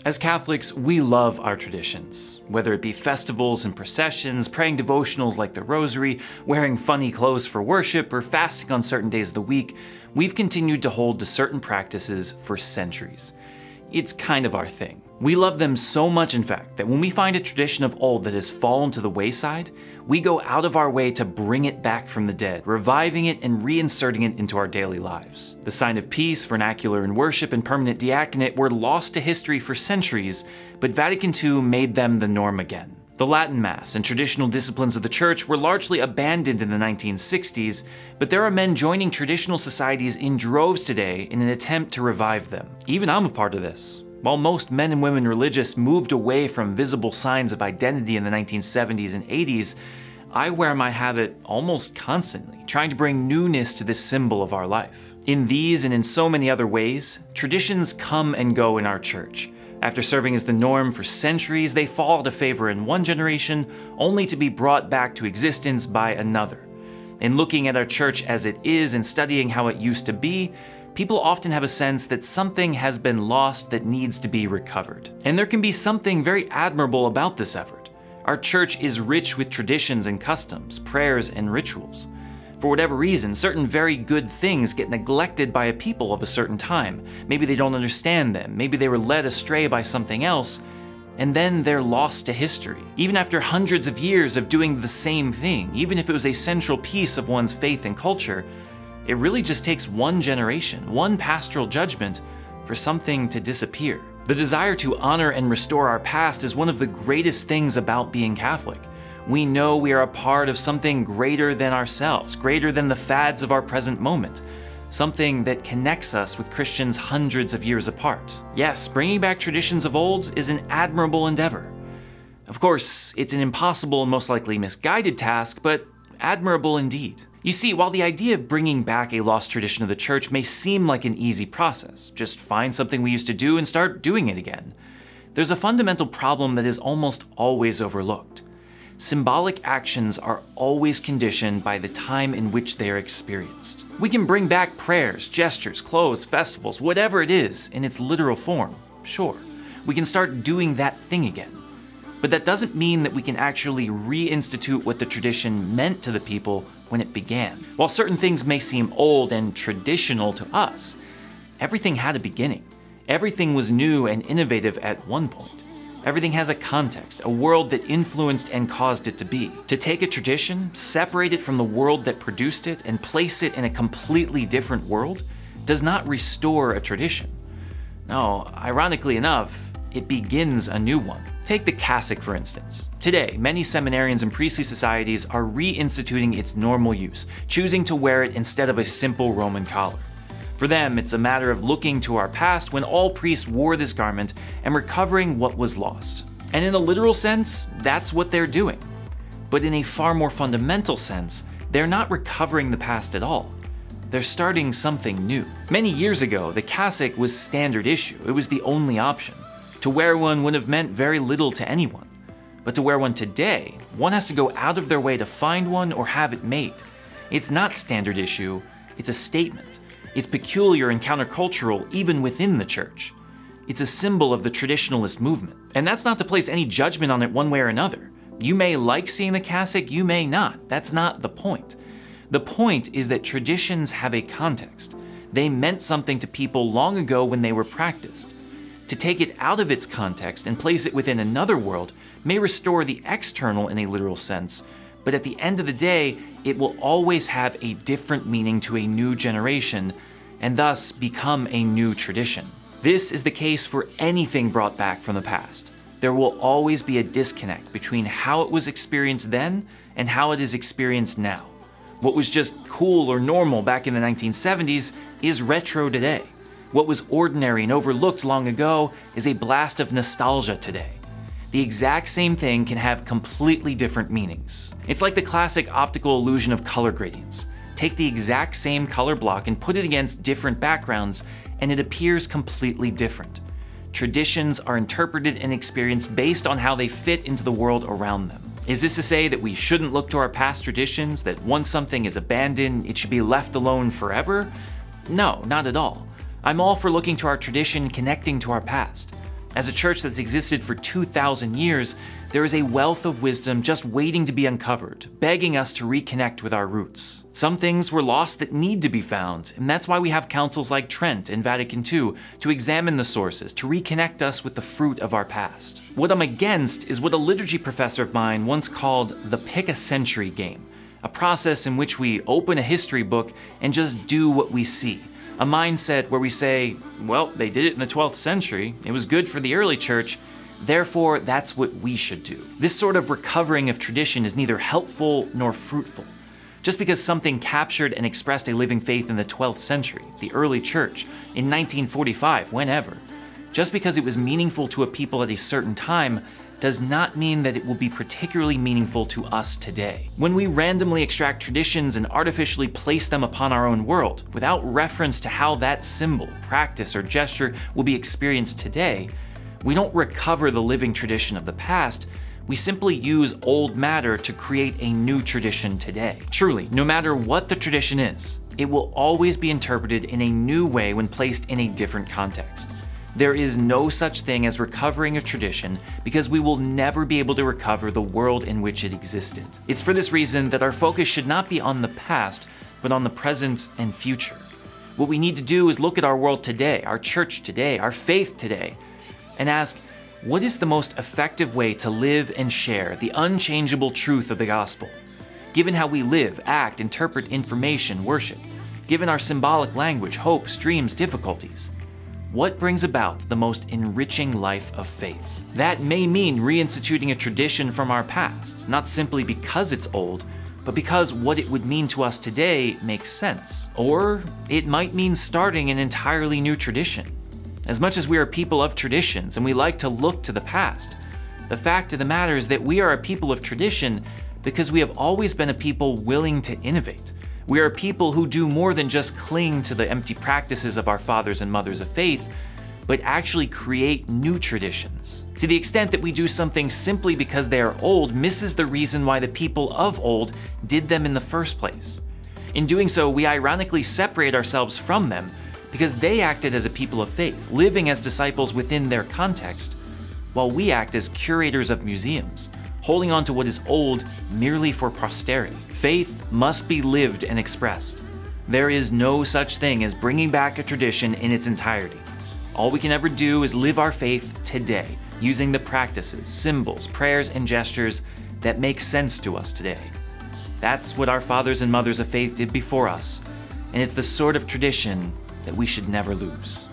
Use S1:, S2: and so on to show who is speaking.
S1: As Catholics, we love our traditions. Whether it be festivals and processions, praying devotionals like the Rosary, wearing funny clothes for worship, or fasting on certain days of the week, we've continued to hold to certain practices for centuries. It's kind of our thing. We love them so much, in fact, that when we find a tradition of old that has fallen to the wayside, we go out of our way to bring it back from the dead, reviving it and reinserting it into our daily lives. The sign of peace, vernacular in worship, and permanent diaconate were lost to history for centuries, but Vatican II made them the norm again. The Latin Mass and traditional disciplines of the Church were largely abandoned in the 1960s, but there are men joining traditional societies in droves today in an attempt to revive them. Even I'm a part of this. While most men and women religious moved away from visible signs of identity in the 1970s and 80s, I wear my habit almost constantly, trying to bring newness to this symbol of our life. In these and in so many other ways, traditions come and go in our church. After serving as the norm for centuries, they fall out of favor in one generation, only to be brought back to existence by another. In looking at our church as it is and studying how it used to be, people often have a sense that something has been lost that needs to be recovered. And there can be something very admirable about this effort. Our church is rich with traditions and customs, prayers and rituals. For whatever reason, certain very good things get neglected by a people of a certain time. Maybe they don't understand them, maybe they were led astray by something else, and then they're lost to history. Even after hundreds of years of doing the same thing, even if it was a central piece of one's faith and culture, it really just takes one generation, one pastoral judgment, for something to disappear. The desire to honor and restore our past is one of the greatest things about being Catholic. We know we are a part of something greater than ourselves, greater than the fads of our present moment, something that connects us with Christians hundreds of years apart. Yes, bringing back traditions of old is an admirable endeavor. Of course, it's an impossible and most likely misguided task, but admirable indeed. You see, while the idea of bringing back a lost tradition of the church may seem like an easy process, just find something we used to do and start doing it again, there's a fundamental problem that is almost always overlooked. Symbolic actions are always conditioned by the time in which they are experienced. We can bring back prayers, gestures, clothes, festivals, whatever it is in its literal form, sure. We can start doing that thing again. But that doesn't mean that we can actually reinstitute what the tradition meant to the people when it began. While certain things may seem old and traditional to us, everything had a beginning. Everything was new and innovative at one point. Everything has a context, a world that influenced and caused it to be. To take a tradition, separate it from the world that produced it, and place it in a completely different world does not restore a tradition. No, ironically enough, it begins a new one. Take the cassock, for instance. Today, many seminarians and priestly societies are reinstituting its normal use, choosing to wear it instead of a simple Roman collar. For them, it's a matter of looking to our past when all priests wore this garment and recovering what was lost. And in a literal sense, that's what they're doing. But in a far more fundamental sense, they're not recovering the past at all. They're starting something new. Many years ago, the cassock was standard issue. It was the only option. To wear one would have meant very little to anyone. But to wear one today, one has to go out of their way to find one or have it made. It's not standard issue, it's a statement. It's peculiar and countercultural even within the church. It's a symbol of the traditionalist movement. And that's not to place any judgment on it one way or another. You may like seeing the cassock, you may not. That's not the point. The point is that traditions have a context. They meant something to people long ago when they were practiced. To take it out of its context and place it within another world may restore the external in a literal sense, but at the end of the day, it will always have a different meaning to a new generation, and thus become a new tradition. This is the case for anything brought back from the past. There will always be a disconnect between how it was experienced then and how it is experienced now. What was just cool or normal back in the 1970s is retro today. What was ordinary and overlooked long ago is a blast of nostalgia today. The exact same thing can have completely different meanings. It's like the classic optical illusion of color gradients. Take the exact same color block and put it against different backgrounds, and it appears completely different. Traditions are interpreted and experienced based on how they fit into the world around them. Is this to say that we shouldn't look to our past traditions, that once something is abandoned, it should be left alone forever? No, not at all. I'm all for looking to our tradition, connecting to our past. As a church that's existed for 2,000 years, there is a wealth of wisdom just waiting to be uncovered, begging us to reconnect with our roots. Some things were lost that need to be found, and that's why we have councils like Trent and Vatican II to examine the sources, to reconnect us with the fruit of our past. What I'm against is what a liturgy professor of mine once called the pick a century game, a process in which we open a history book and just do what we see. A mindset where we say, well, they did it in the 12th century, it was good for the early church, therefore that's what we should do. This sort of recovering of tradition is neither helpful nor fruitful. Just because something captured and expressed a living faith in the 12th century, the early church, in 1945, whenever, just because it was meaningful to a people at a certain time, does not mean that it will be particularly meaningful to us today. When we randomly extract traditions and artificially place them upon our own world, without reference to how that symbol, practice, or gesture will be experienced today, we don't recover the living tradition of the past, we simply use old matter to create a new tradition today. Truly, no matter what the tradition is, it will always be interpreted in a new way when placed in a different context. There is no such thing as recovering a tradition because we will never be able to recover the world in which it existed. It's for this reason that our focus should not be on the past, but on the present and future. What we need to do is look at our world today, our church today, our faith today, and ask, what is the most effective way to live and share the unchangeable truth of the gospel? Given how we live, act, interpret information, worship, given our symbolic language, hopes, dreams, difficulties, what brings about the most enriching life of faith? That may mean reinstituting a tradition from our past, not simply because it's old, but because what it would mean to us today makes sense. Or it might mean starting an entirely new tradition. As much as we are people of traditions and we like to look to the past, the fact of the matter is that we are a people of tradition because we have always been a people willing to innovate. We are people who do more than just cling to the empty practices of our fathers and mothers of faith, but actually create new traditions. To the extent that we do something simply because they are old misses the reason why the people of old did them in the first place. In doing so, we ironically separate ourselves from them because they acted as a people of faith, living as disciples within their context, while we act as curators of museums, holding on to what is old merely for posterity. Faith must be lived and expressed. There is no such thing as bringing back a tradition in its entirety. All we can ever do is live our faith today, using the practices, symbols, prayers, and gestures that make sense to us today. That's what our fathers and mothers of faith did before us, and it's the sort of tradition that we should never lose.